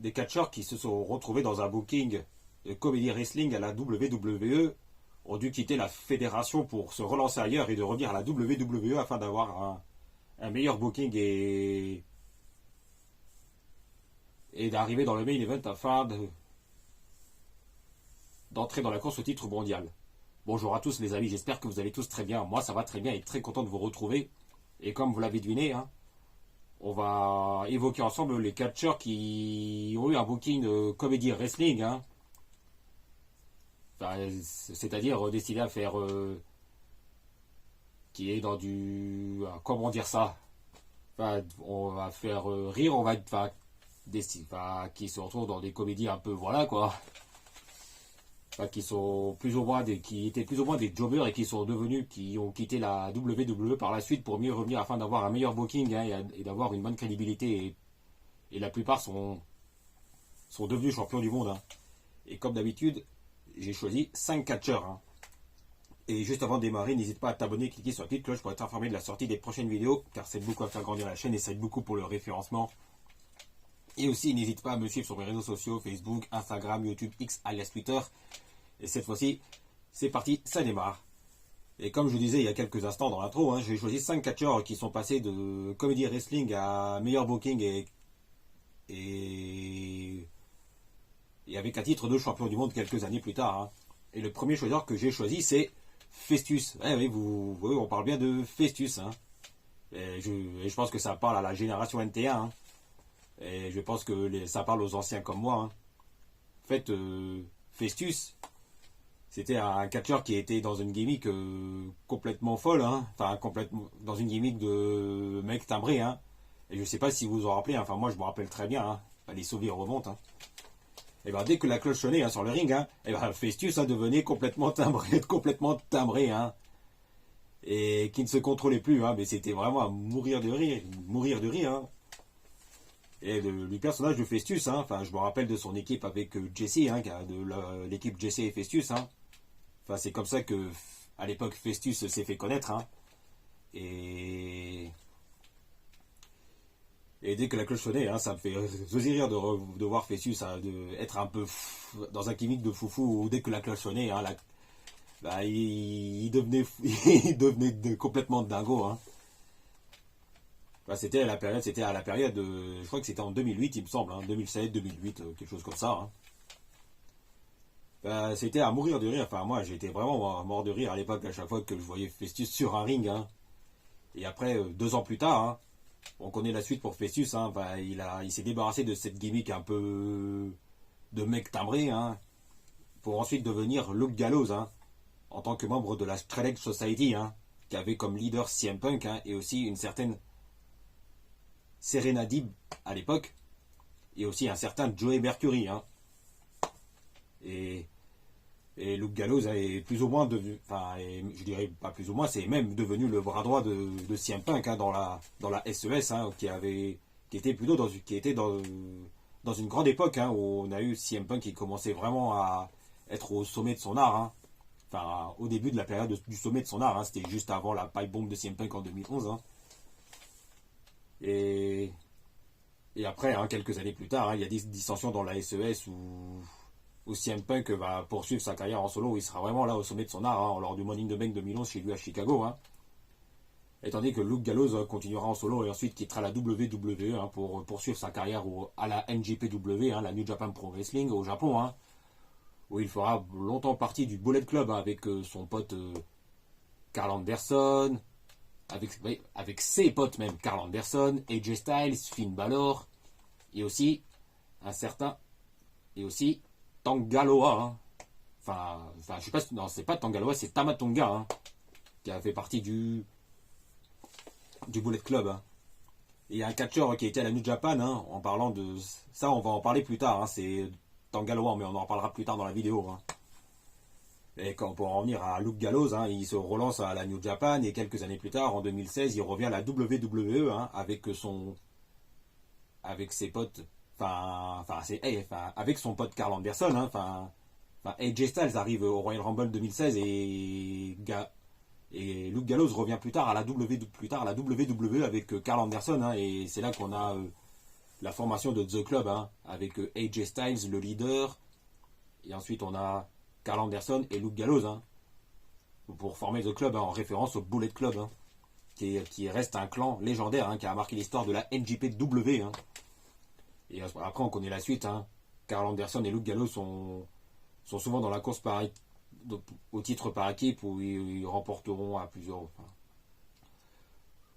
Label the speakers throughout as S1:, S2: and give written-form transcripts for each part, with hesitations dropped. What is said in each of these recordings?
S1: des catcheurs qui se sont retrouvés dans un booking de Comedy Wrestling à la WWE ont dû quitter la fédération pour se relancer ailleurs et de revenir à la WWE afin d'avoir un meilleur booking et d'arriver dans le main event afin d'entrer dans la course au titre mondial. Bonjour à tous les amis, j'espère que vous allez tous très bien. Moi ça va très bien et très content de vous retrouver. Et comme vous l'avez deviné, hein, on va évoquer ensemble les catcheurs qui ont eu un booking de Comedy Wrestling. Hein. Enfin, c'est-à-dire décidé à faire... qui est dans du... comment dire ça, enfin, on va faire rire, on va... qui se retrouvent dans des comédies un peu... Voilà quoi. Enfin, qui sont plus ou moins qui étaient plus ou moins des jobbers et qui sont devenus, qui ont quitté la WWE par la suite pour mieux revenir afin d'avoir un meilleur booking hein, et d'avoir une bonne crédibilité et la plupart sont devenus champions du monde. Hein. Et comme d'habitude, j'ai choisi 5 catcheurs. Hein. Et juste avant de démarrer, n'hésite pas à t'abonner, cliquer sur la petite cloche pour être informé de la sortie des prochaines vidéos, car ça aide beaucoup à faire grandir la chaîne et ça aide beaucoup pour le référencement. Et aussi, n'hésite pas à me suivre sur mes réseaux sociaux, Facebook, Instagram, YouTube, X, alias Twitter. Et cette fois-ci, c'est parti, ça démarre. Et comme je vous disais il y a quelques instants dans l'intro, hein, j'ai choisi 5 catcheurs qui sont passés de Comedy Wrestling à meilleur booking et avec un titre de champion du monde quelques années plus tard. Hein. Et le premier choiseur que j'ai choisi, c'est Festus. Ouais, oui, on parle bien de Festus. Hein. Et je pense que ça parle à la génération NT1. Hein. Et je pense que ça parle aux anciens comme moi. Hein. En fait, Festus, c'était un catcheur qui était dans une gimmick complètement folle. Hein. Enfin, complètement dans une gimmick de mec timbré. Hein. Et je sais pas si vous vous en rappelez. Hein. Enfin, moi, je me rappelle très bien. Hein. Les souvenirs remontent. Hein. Et ben, dès que la cloche sonnait hein, sur le ring, hein, et ben, Festus hein, devenait complètement timbré. Hein. Et qui ne se contrôlait plus. Hein. Mais c'était vraiment à mourir de rire. Hein. Et du personnage de Festus, hein, enfin, je me rappelle de son équipe avec Jesse, hein, de l'équipe Jesse et Festus. Hein. Enfin, c'est comme ça que, à l'époque, Festus s'est fait connaître. Hein. Et dès que la cloche sonnait, hein, ça me fait rire de voir Festus hein, être un peu dans un gimmick de foufou où dès que la cloche sonnait, hein, il devenait, complètement dingo. Hein. Enfin, c'était à la période, je crois que c'était en 2008, il me semble, hein, 2007, 2008, quelque chose comme ça. Hein. Enfin, c'était à mourir de rire. Enfin, moi, j'étais vraiment mort de rire à l'époque à chaque fois que je voyais Festus sur un ring. Hein. Et après, 2 ans plus tard, hein, on connaît la suite pour Festus. Hein, ben, il s'est débarrassé de cette gimmick un peu de mec timbré, hein, pour ensuite devenir Luke Gallows, hein, en tant que membre de la Straight Edge Society, hein, qui avait comme leader CM Punk hein, et aussi une certaine Serena Deeb à l'époque, et aussi un certain Joey Mercury. Hein. Et Luke Gallows est plus ou moins devenu, enfin, je dirais pas plus ou moins, c'est même devenu le bras droit de CM Punk hein, dans la SES, hein, qui était plutôt dans une grande époque hein, où on a eu CM Punk qui commençait vraiment à être au sommet de son art. Hein. Enfin, au début de la période du sommet de son art, hein, c'était juste avant la pipe bomb de CM Punk en 2011. Hein. Et après, hein, quelques années plus tard, hein, il y a des dissensions dans la SES où CM Punk va poursuivre sa carrière en solo, où il sera vraiment là au sommet de son art, hein, lors du Money in the Bank 2011 chez lui à Chicago. Hein. Et tandis que Luke Gallows continuera en solo et ensuite quittera la WWE hein, pour poursuivre sa carrière à la NJPW, hein, la New Japan Pro Wrestling au Japon, hein, où il fera longtemps partie du Bullet Club hein, avec son pote Carl Anderson, avec ses potes même, Carl Anderson, AJ Styles, Finn Balor, et aussi un certain, et aussi Tangaloa. Hein. Enfin, je sais pas, non, c'est pas Tangaloa, c'est Tama Tonga, hein, qui a fait partie du Bullet Club. Hein. Et il y a un catcheur qui était à la New Japan, hein, en parlant de ça, on va en parler plus tard, hein, c'est Tangaloa, mais on en parlera plus tard dans la vidéo. Hein. Et quand pour en revenir à Luke Gallows, hein, il se relance à la New Japan et quelques années plus tard, en 2016, il revient à la WWE hein, avec ses potes, avec son pote Carl Anderson. Hein, AJ Styles arrive au Royal Rumble 2016 et Luke Gallows revient plus tard à la WWE avec Carl Anderson. Hein, et c'est là qu'on a la formation de The Club, avec AJ Styles, le leader, et ensuite on a Carl Anderson et Luke Gallows, pour former The Club, en référence au Bullet Club, qui reste un clan légendaire, qui a marqué l'histoire de la NJPW. Et après on connaît la suite. Carl Anderson et Luke Gallows sont souvent dans la course au titre par équipe, où ils remporteront à plusieurs...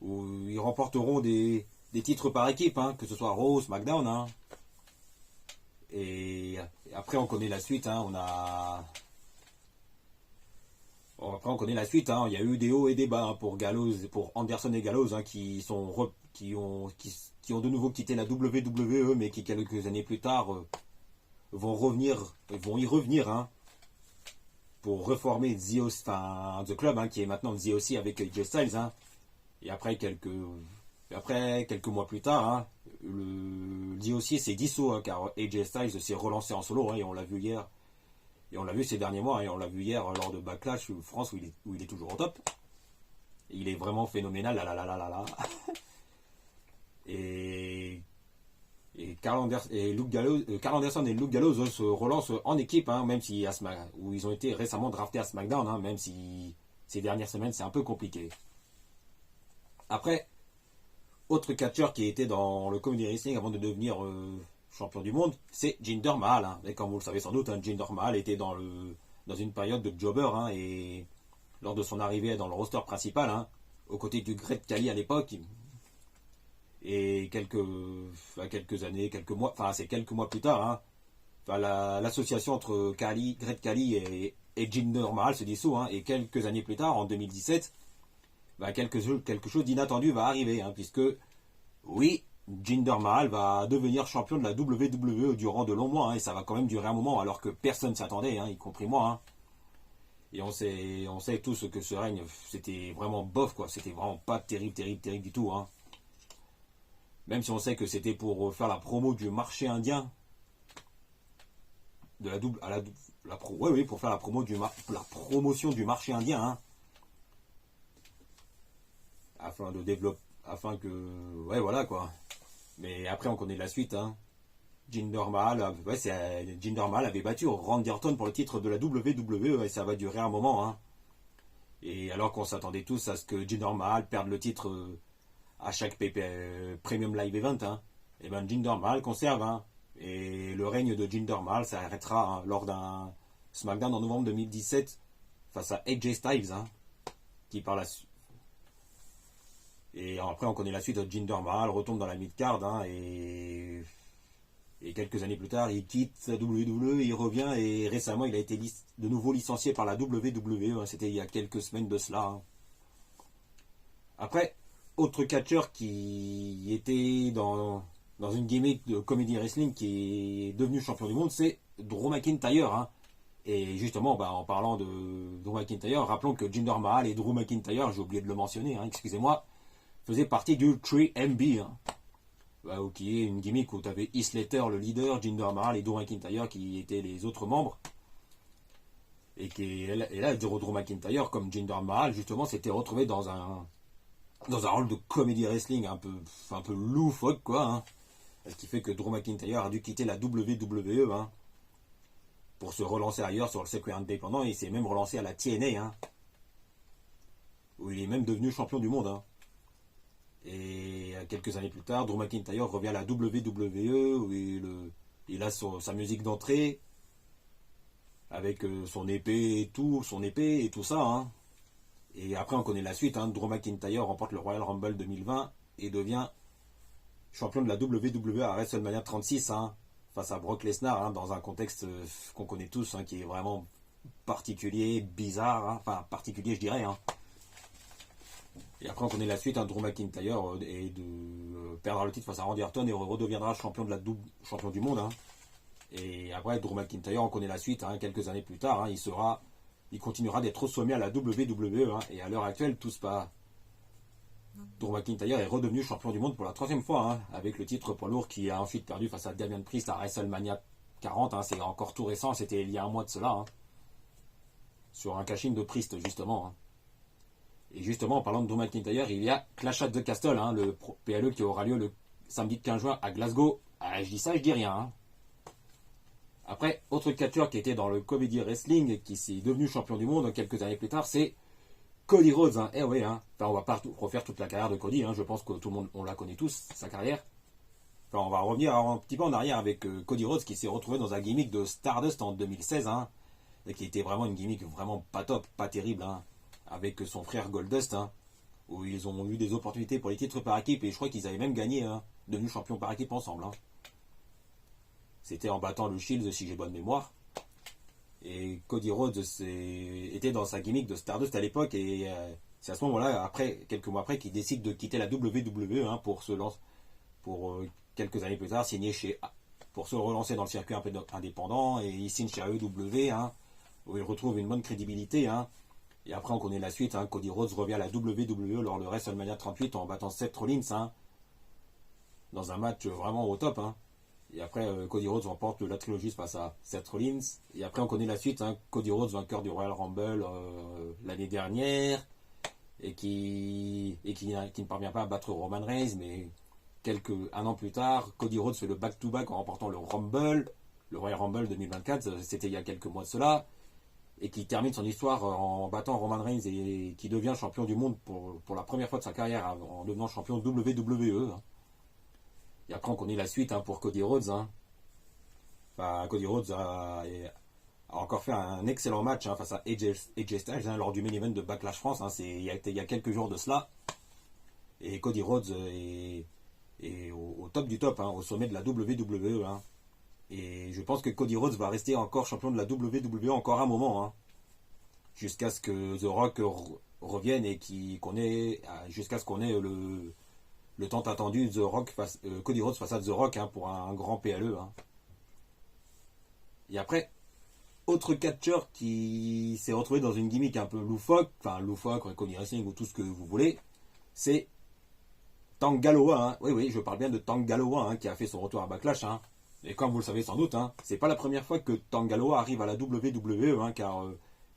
S1: où ils remporteront des titres par équipe, que ce soit Raw, SmackDown. Et après on connaît la suite. Après on connaît la suite. Il y a eu des hauts et des bas, pour Anderson et Gallows, qui ont de nouveau quitté la WWE, mais qui quelques années plus tard vont y revenir, pour reformer The Club, qui est maintenant The OC avec AJ Styles. Et après quelques mois plus tard, le The OC s'est dissous, car AJ Styles s'est relancé en solo, et on l'a vu hier. Et on l'a vu ces derniers mois, et on l'a vu hier lors de Backlash France, où il est toujours au top. Et il est vraiment phénoménal, Et Carl Anderson et Luke Gallows se relancent en équipe, même si où ils ont été récemment draftés à SmackDown, même si ces dernières semaines c'est un peu compliqué. Après, autre catcheur qui était dans le comedy wrestling avant de devenir champion du monde, c'est Jinder Mahal. Et comme vous le savez sans doute, Jinder Mahal était dans une période de jobber, et lors de son arrivée dans le roster principal, aux côtés du Great Khali à l'époque. Et quelques mois plus tard, l'association entre Great Khali et Jinder Mahal se dissout, et quelques années plus tard, en 2017, quelque chose d'inattendu va arriver, puisque, oui, Jinder Mahal va devenir champion de la WWE durant de longs mois, et ça va quand même durer un moment, alors que personne ne s'y attendait, y compris moi. Et on sait tous que ce règne, c'était vraiment bof, quoi. C'était vraiment pas terrible du tout, Même si on sait que c'était pour faire la promo du marché indien, pour faire la promotion du marché indien, afin que, voilà quoi. Mais après on connaît la suite, Jinder Mahal avait battu Randy Orton pour le titre de la WWE, et ça va durer un moment, Et alors qu'on s'attendait tous à ce que Jinder Mahal perde le titre à chaque Premium Live Event, et ben Jinder Mahal conserve, et le règne de Jinder Mahal s'arrêtera lors d'un SmackDown en novembre 2017 face à AJ Styles, qui par la suite. Et après on connaît la suite. Jinder Mahal retombe dans la mid-card, et quelques années plus tard il quitte la WWE, il revient, et récemment il a été de nouveau licencié par la WWE, c'était il y a quelques semaines de cela. Après, autre catcheur qui était dans une gimmick de comedy wrestling, qui est devenu champion du monde, c'est Drew McIntyre. Et justement, en parlant de Drew McIntyre, rappelons que Jinder Mahal et Drew McIntyre, j'ai oublié de le mentionner, excusez-moi, faisaient partie du 3MB, qui est une gimmick où tu avais Heath Slater, le leader, Jinder Mahal et Drew McIntyre qui étaient les autres membres. Et là, Drew McIntyre, comme Jinder Mahal, justement, s'était retrouvé dans un rôle de comédie wrestling un peu loufoque, quoi. Ce qui fait que Drew McIntyre a dû quitter la WWE, pour se relancer ailleurs sur le circuit indépendant, et il s'est même relancé à la TNA, où il est même devenu champion du monde. Et quelques années plus tard, Drew McIntyre revient à la WWE, où il a sa musique d'entrée, avec son épée et tout ça. Et après on connaît la suite, Drew McIntyre remporte le Royal Rumble 2020 et devient champion de la WWE à WrestleMania 36, face à Brock Lesnar, dans un contexte qu'on connaît tous, qui est vraiment particulier, bizarre, enfin particulier je dirais. Et après on connaît la suite, Drew McIntyre perdra le titre face à Randy Orton et redeviendra champion du monde. Et après Drew McIntyre, on connaît la suite, quelques années plus tard, il continuera d'être au sommet à la WWE, et à l'heure actuelle tout se passe. Drew McIntyre est redevenu champion du monde pour la troisième fois, avec le titre poids lourd, qui a ensuite perdu face à Damian Priest à WrestleMania 40, c'est encore tout récent, c'était il y a un mois de cela, sur un cash-in de Priest justement. Et justement, en parlant de Drew McIntyre, il y a Clash at the Castle, le PLE qui aura lieu samedi 15 juin à Glasgow. Ah, je dis ça, je dis rien. Hein. Après, autre catcheur qui était dans le Comedy Wrestling et qui s'est devenu champion du monde quelques années plus tard, c'est Cody Rhodes. Hein. Eh oui, hein. Enfin, on va pas refaire toute la carrière de Cody. Hein. Je pense que tout le monde, on la connaît tous, sa carrière. Enfin, on va revenir un petit peu en arrière avec Cody Rhodes qui s'est retrouvé dans un gimmick de Stardust en 2016. Hein, et qui était vraiment une gimmick vraiment pas top, pas terrible. Hein, avec son frère Goldust. Hein, où ils ont eu des opportunités pour les titres par équipe. Et je crois qu'ils avaient même gagné, hein, devenu champion par équipe ensemble. Hein. C'était en battant le Shield, si j'ai bonne mémoire. Et Cody Rhodes était dans sa gimmick de Stardust à l'époque. Et c'est à ce moment-là, quelques mois après, qu'il décide de quitter la WWE hein, pour se lancer, pour quelques années plus tard, signer pour se relancer dans le circuit un peu indépendant. Et il signe chez AEW, hein, où il retrouve une bonne crédibilité. Hein. Et après, on connaît la suite. Hein, Cody Rhodes revient à la WWE lors de WrestleMania 38 en battant Seth Rollins. Hein, dans un match vraiment au top. Hein. Et après, Cody Rhodes remporte la trilogie face à Seth Rollins. Et après, on connaît la suite. Hein, Cody Rhodes, vainqueur du Royal Rumble l'année dernière. Et qui ne parvient pas à battre Roman Reigns. Mais un an plus tard, Cody Rhodes fait le back-to-back en remportant le Rumble. Le Royal Rumble 2024. C'était il y a quelques mois de cela. Et qui termine son histoire en battant Roman Reigns. Et qui devient champion du monde pour la première fois de sa carrière en devenant champion WWE. Hein. Et après, on connaît la suite hein, pour Cody Rhodes. Hein. Enfin, Cody Rhodes a encore fait un excellent match hein, face à AJ Styles hein, lors du main event de Backlash France. Hein, il y a quelques jours de cela. Et Cody Rhodes est au top du top, hein, au sommet de la WWE. Hein. Et je pense que Cody Rhodes va rester encore champion de la WWE encore un moment. Hein, jusqu'à ce que The Rock revienne et jusqu'à ce qu'on ait le tant attendu Cody Rhodes face à The Rock hein, pour un grand PLE. Hein. Et après, autre catcheur qui s'est retrouvé dans une gimmick un peu loufoque, Comedy Wrestling ou tout ce que vous voulez, c'est Tank Galoa. Hein. Oui, je parle bien de Tank Galoa hein, qui a fait son retour à Backlash. Hein. Et comme vous le savez sans doute, hein, c'est pas la première fois que Tank Galoa arrive à la WWE, hein, car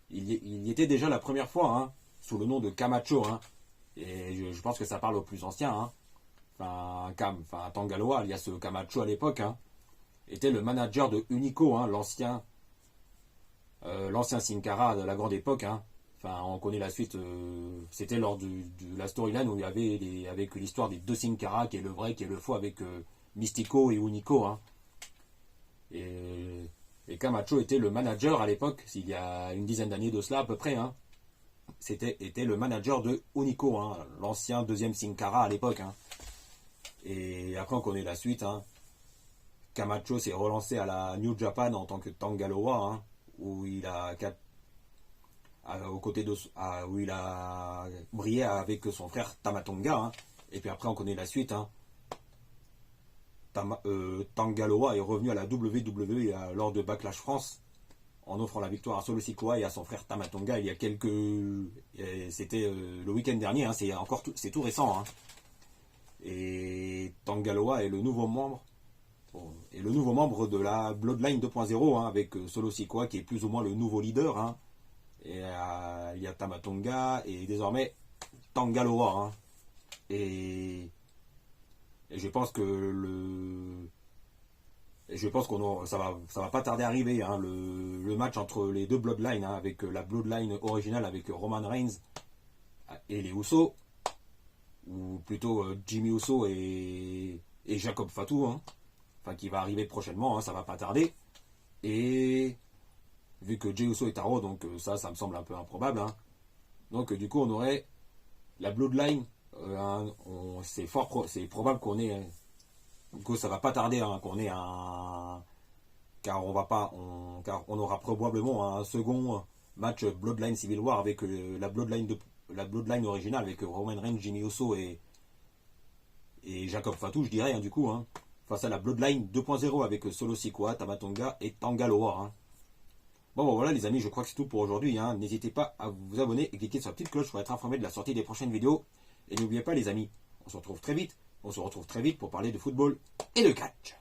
S1: il y était déjà la première fois, hein, sous le nom de Camacho. Hein. Et je pense que ça parle aux plus anciens. Hein. Tank Galoa, alias Camacho à l'époque, hein, était le manager de Unico, hein, l'ancien Sin Cara de la grande époque. Hein. Enfin, on connaît la suite. C'était lors de la storyline où il y avait avec l'histoire des deux Sin Cara, qui est le vrai, qui est le faux, avec Mystico et Unico. Hein. Et Camacho était le manager à l'époque, il y a une dizaine d'années de cela à peu près. Hein. Était le manager de Unico, hein, l'ancien deuxième Sin Cara à l'époque. Hein. Et après, on connaît la suite. Hein. Camacho s'est relancé à la New Japan en tant que Tank Galoa, hein, où il a brillé avec son frère Tama Tonga. Hein. Et puis après, on connaît la suite. Hein. Tank Galoa est revenu à la WWE lors de Backlash France en offrant la victoire à Solo Sikoa et à son frère Tama Tonga c'était le week-end dernier. Hein. C'est tout récent. Hein. Et Tank Galoa est le nouveau membre de la Bloodline 2.0 hein, avec Solo Sikoa qui est plus ou moins le nouveau leader. Hein. Et il y a Tama Tonga et désormais Tank Galoa. Hein. Et je pense que ça va pas tarder à arriver. Hein, le match entre les deux Bloodlines hein, avec la Bloodline originale avec Roman Reigns et les Usos. Ou plutôt Jimmy Uso et Jacob Fatu, hein, qui va arriver prochainement, hein, ça va pas tarder. Et vu que Jey Uso est à Raw, donc ça me semble un peu improbable. Hein. Donc du coup, on aurait la Bloodline. C'est probable qu'on ait. Du coup, ça va pas tarder hein, qu'on ait un. Car on aura probablement un second match Bloodline Civil War avec la Bloodline originale avec Roman Reigns, Jimmy Uso et Jacob Fatu, je dirais, hein, du coup, hein, face à la Bloodline 2.0 avec Solo Sikoa, Tama Tonga et Tank Galoa. Hein. Bon, voilà, les amis, je crois que c'est tout pour aujourd'hui. Hein. N'hésitez pas à vous abonner et cliquer sur la petite cloche pour être informé de la sortie des prochaines vidéos. Et n'oubliez pas, les amis, on se retrouve très vite pour parler de football et de catch.